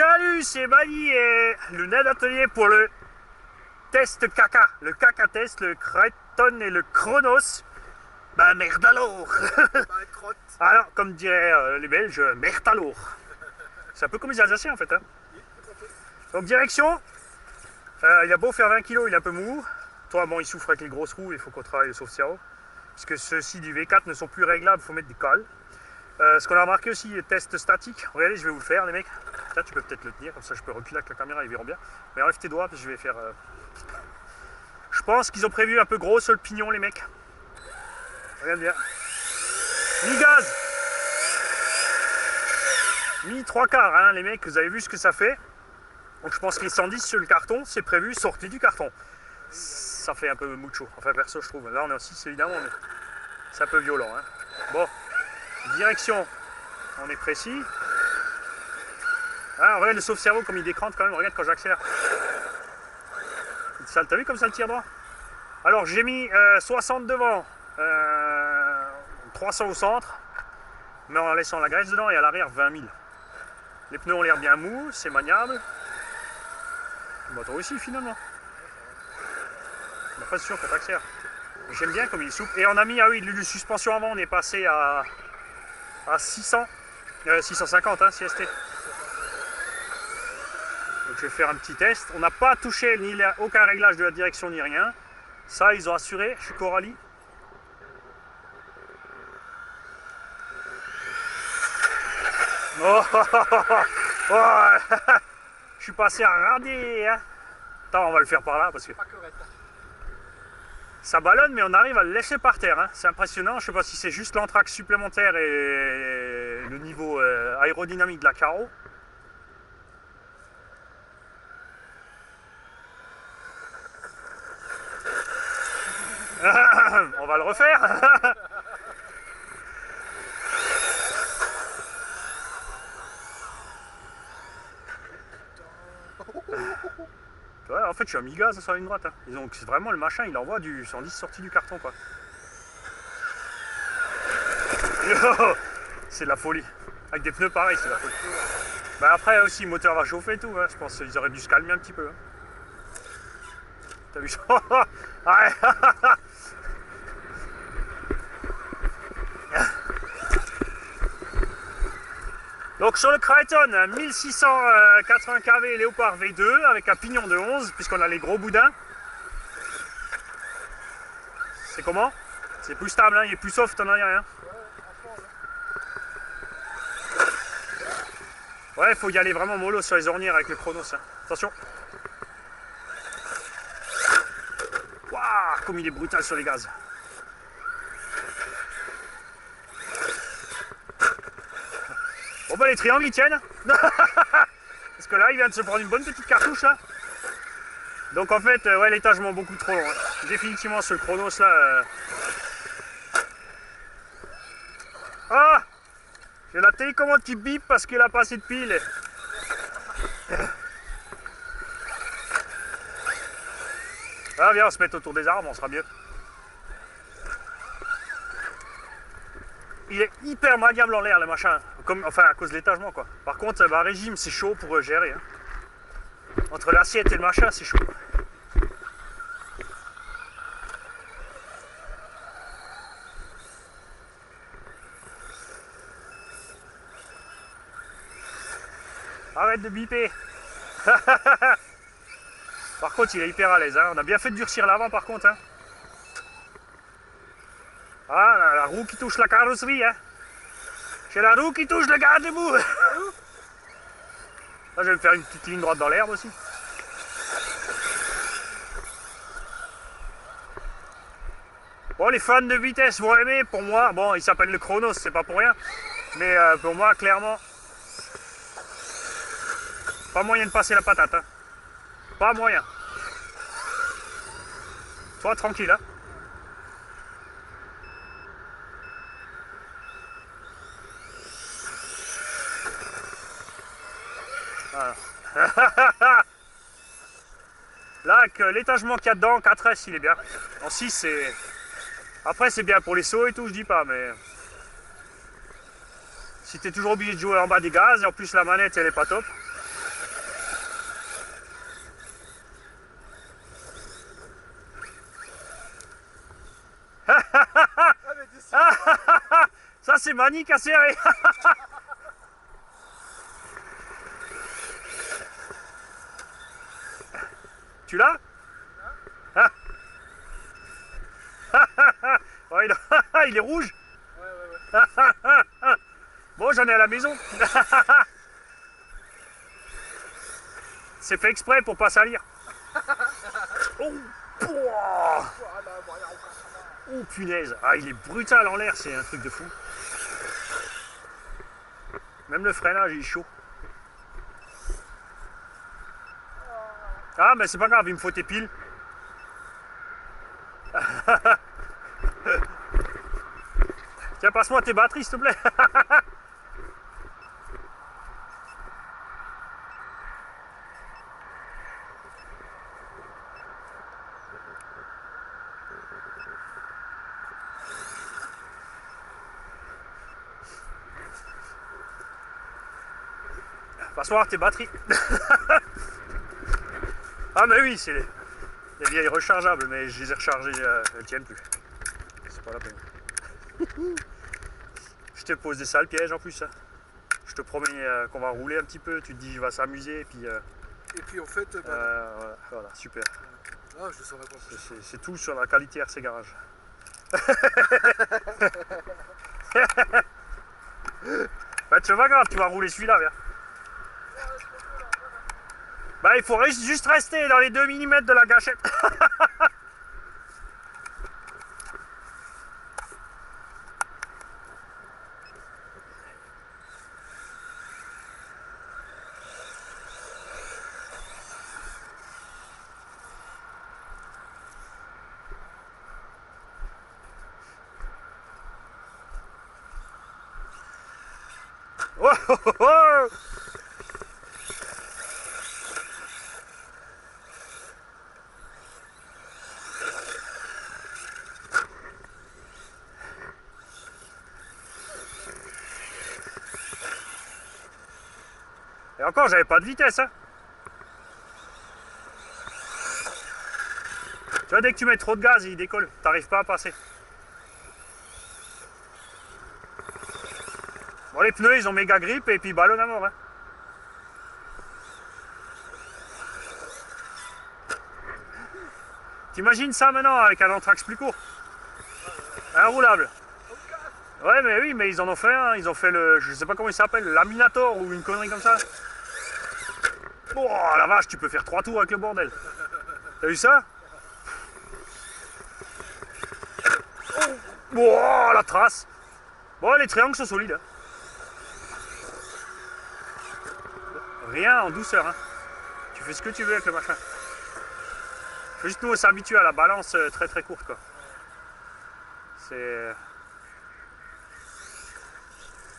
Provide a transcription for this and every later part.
Salut, c'est Mali et le Ned Atelier pour le test caca. Le caca test, le Creighton et le Chronos. Bah merde alors. Alors, comme diraient les Belges, merde alors. C'est un peu comme les Alsaciens en fait. Hein. Donc direction, il a beau faire 20 kg, il est un peu mou. Toi, bon, il souffre avec les grosses roues, il faut qu'on travaille le sauve-cerveau. Parce que ceux-ci du V4 ne sont plus réglables, il faut mettre des cols. Ce qu'on a remarqué aussi, les tests statiques. Regardez, je vais vous le faire, les mecs. Là, tu peux peut-être le tenir, comme ça je peux reculer avec la caméra, ils verront bien. Mais enlève tes doigts, parce que je vais faire... Je pense qu'ils ont prévu un peu gros sur le pignon, les mecs. Regarde bien. Mi gaz. Mi 3/4, hein, les mecs, vous avez vu ce que ça fait. Donc je pense que les 110 sur le carton, c'est prévu sorti du carton. Ça fait un peu mucho. Enfin, perso, je trouve. Là, on est en 6, évidemment, mais c'est un peu violent. Hein. Bon, direction. On est précis. Ah, regarde le sauve-cerveau comme il décrante quand même. Regarde quand j'accélère. T'as vu comme ça le tire droit? Alors, j'ai mis 60 devant, 300 au centre, mais en laissant la graisse dedans et à l'arrière 20 000. Les pneus ont l'air bien mous, c'est maniable. Le moteur aussi, finalement. On n'a pas sûr quand t'accélères. J'aime bien comme il est souple. Et on a mis, ah oui, le suspension avant, on est passé à 600, 650, hein, CST. Donc je vais faire un petit test. On n'a pas touché aucun réglage de la direction ni rien. Ça, ils ont assuré chez Coralie. Oh, je suis passé à rader. Hein. Attends, on va le faire par là parce que ça ballonne, mais on arrive à le laisser par terre. Hein. C'est impressionnant. Je ne sais pas si c'est juste l'entraque supplémentaire et le niveau aérodynamique de la carreau. On va le refaire. Ouais, en fait, je suis un mi-gaz sur la ligne droite. Hein. Donc, c'est vraiment le machin, il envoie du 110 sorti du carton, quoi. C'est de la folie. Avec des pneus pareils, c'est de la folie. Bah, après, aussi, le moteur va chauffer et tout. Hein. Je pense qu'ils auraient dû se calmer un petit peu. Hein. T'as vu ça? Donc sur le Creighton, 1680 kV Léopard V2 avec un pignon de 11 puisqu'on a les gros boudins. C'est comment? C'est plus stable, hein, il est plus soft en arrière. Hein. Ouais, il faut y aller vraiment mollo sur les ornières avec le Chronos. Hein. Attention. Waouh, comme il est brutal sur les gaz. Bon bah les triangles ils tiennent. Parce que là il vient de se prendre une bonne petite cartouche là. Donc en fait ouais l'étagement beaucoup trop long. Hein. Définitivement sur le Chronos là. Ah, j'ai la télécommande qui bip parce qu'il a pas assez de piles. Ah viens on se met autour des arbres, on sera mieux. Il est hyper maniable en l'air le machin, comme, enfin à cause de l'étagement quoi. Par contre, bah, régime c'est chaud pour gérer. Hein. Entre l'assiette et le machin c'est chaud. Arrête de biper. Par contre il est hyper à l'aise, hein. On a bien fait de durcir l'avant par contre. Hein. Ah, la roue qui touche la carrosserie, hein. C'est la roue qui touche le garde-boue. Là, je vais me faire une petite ligne droite dans l'herbe aussi. Bon, les fans de vitesse vont aimer. Pour moi, bon, il s'appelle le Chronos, c'est pas pour rien. Mais pour moi, clairement, pas moyen de passer la patate. Hein. Pas moyen. Toi, tranquille, hein. Là, avec l'étagement qu'il y a dedans, 4S, il est bien. En 6, c'est... Après, c'est bien pour les sauts et tout, je dis pas, mais... Si t'es toujours obligé de jouer en bas des gaz, et en plus la manette, elle est pas top. c'est manique à serrer. Tu l'as? Ah. Ouais, il est rouge. Ouais. Bon, j'en ai à la maison. C'est fait exprès pour pas salir. Oh, oh punaise. Ah, il est brutal en l'air, c'est un truc de fou. Même le freinage, il est chaud. Ah, mais c'est pas grave, il me faut tes piles. Tiens, passe-moi tes batteries, s'il te plaît. Passe-moi tes batteries. Ah, mais oui, c'est les vieilles rechargeables, mais je les ai rechargées, elles tiennent plus. C'est pas la peine. Je te pose des sales pièges en plus. Hein. Je te promets qu'on va rouler un petit peu, tu te dis je vais s'amuser, et puis en fait... voilà, super. Ah, je saurais pas. C'est tout sur la qualité RC Garage. Bah, c'est pas grave, tu vas rouler celui-là, viens. Bah, il faut juste rester dans les 2 mm de la gâchette. Oh, oh, oh. Et encore, j'avais pas de vitesse, hein. Tu vois, dès que tu mets trop de gaz, il décolle. T'arrives pas à passer. Bon, les pneus, ils ont méga grip et puis ballon à mort, hein. T'imagines ça maintenant avec un anthrax plus court? Un roulable. Ouais, mais oui, mais ils en ont fait un. Ils ont fait le... Je sais pas comment il s'appelle, le Laminator ou une connerie comme ça. Oh la vache, tu peux faire 3 tours avec le bordel. T'as vu ça? Oh la trace. Bon, les triangles sont solides. Hein. Rien en douceur. Hein. Tu fais ce que tu veux avec le machin. Faut juste nous s'habituer à la balance très très courte, quoi. C'est...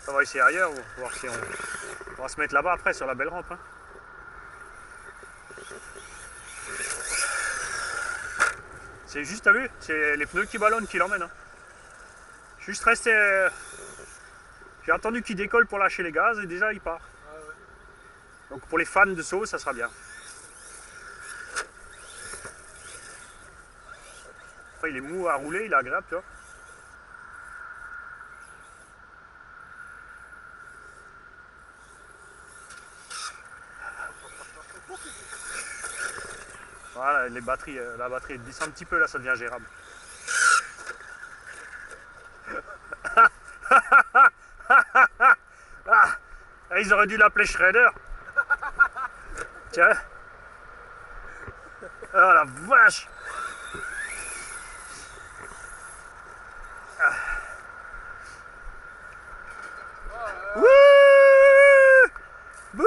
On va essayer ailleurs, voir si on va se mettre là-bas après sur la belle rampe. Hein. C'est juste, t'as vu, c'est les pneus qui ballonnent qui l'emmènent. Hein. Juste rester. J'ai attendu qu'il décolle pour lâcher les gaz et déjà il part. Ah ouais. Donc pour les fans de saut, ça sera bien. Après, il est mou à rouler, il est agréable, tu vois. Voilà, les batteries, la batterie descend un petit peu, là ça devient gérable. Ah, ils auraient dû l'appeler Shredder. Tiens. Oh la vache. Wouh. Bouh.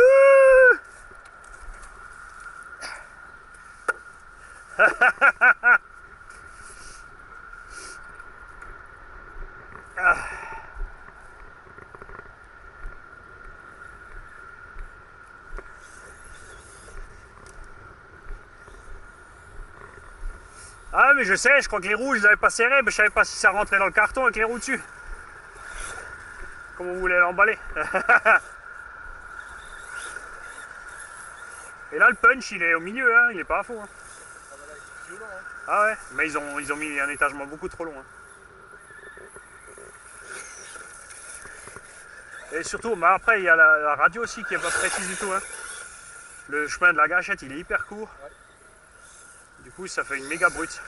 Ah mais je sais, je crois que les roues je les avais pas serrées, mais je savais pas si ça rentrait dans le carton avec les roues dessus. Comment vous voulez l'emballer. Et là le punch il est au milieu, hein, il est pas à fond. Hein. Ah ouais, mais ils ont mis un étagement beaucoup trop long. Hein. Et surtout, bah après, il y a la radio aussi qui est pas précise du tout. Hein. Le chemin de la gâchette, il est hyper court. Ouais. Du coup, ça fait une méga brute.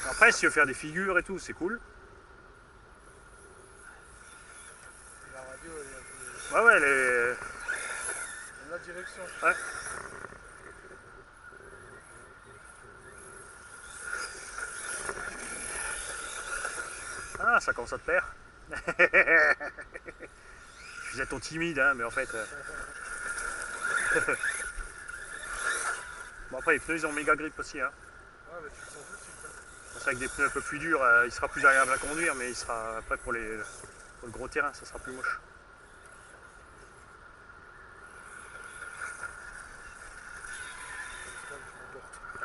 Après, si tu veux faire des figures et tout, c'est cool. La radio, elle est un peu... Ouais, ouais, les... la direction. Ouais. Ah, ça commence à te plaire. Je faisais ton timide, hein, mais en fait... Bon, après, les pneus, ils ont méga grip aussi. Hein. Ouais, mais tu le sens tout de suite. Hein. C'est avec des pneus un peu plus durs, il sera plus agréable à conduire, mais il sera après pour le gros terrain, ça sera plus moche.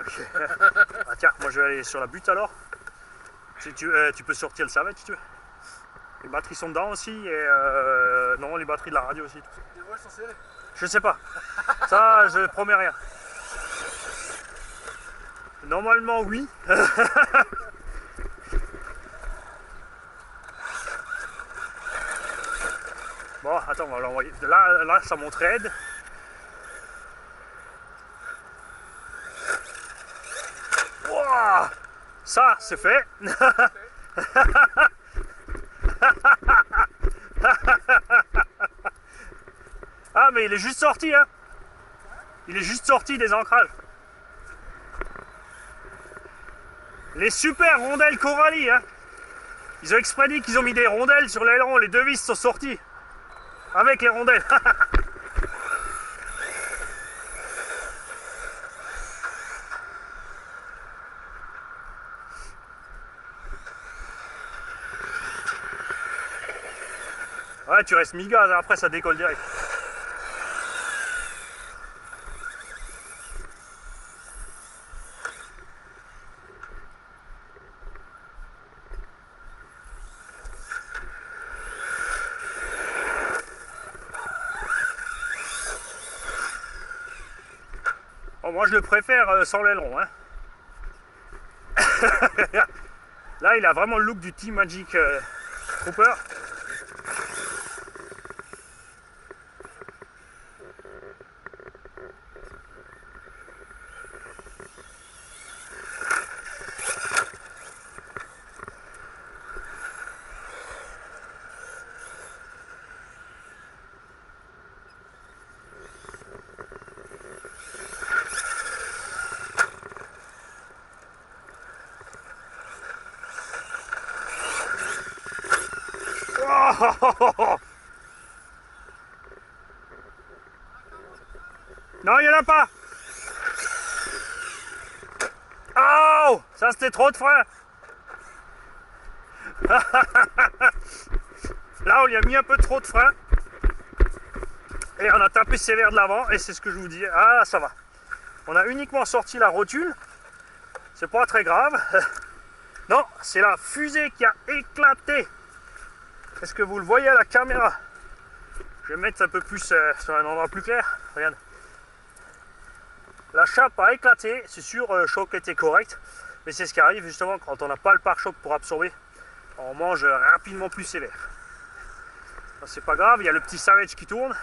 Okay. Ah, tiens, moi je vais aller sur la butte alors. Si tu peux sortir le savette si tu veux. Les batteries sont dedans aussi et non, les batteries de la radio aussi. Les voiles sont serrées. Je sais pas. Ça, je promets rien. Normalement, oui. Bon, attends, on va l'envoyer. Là, ça monte raide. Wow, ça, c'est fait. Ah, mais il est juste sorti, hein. Il est juste sorti des ancrages. Les super rondelles Corally, hein. Ils ont exprès dit qu'ils ont mis des rondelles sur l'aileron, les deux vis sont sorties. Avec les rondelles. Ouais, tu restes mi-gaz, après ça décolle direct. Bon, moi je le préfère sans l'aileron. Hein. Là, il a vraiment le look du Team Magic Trooper. Non, il n'y en a pas. Oh, ça c'était trop de frein. Là, on lui a mis un peu trop de frein. Et on a tapé sévère de l'avant. Et c'est ce que je vous dis. Ah, ça va. On a uniquement sorti la rotule. C'est pas très grave. Non, c'est la fusée qui a éclaté. Est-ce que vous le voyez à la caméra? Je vais mettre un peu plus sur un endroit plus clair. Regarde. La chape a éclaté. C'est sûr, le choc était correct. Mais c'est ce qui arrive justement quand on n'a pas le pare-choc pour absorber. On mange rapidement plus sévère. C'est pas grave, il y a le petit Savage qui tourne.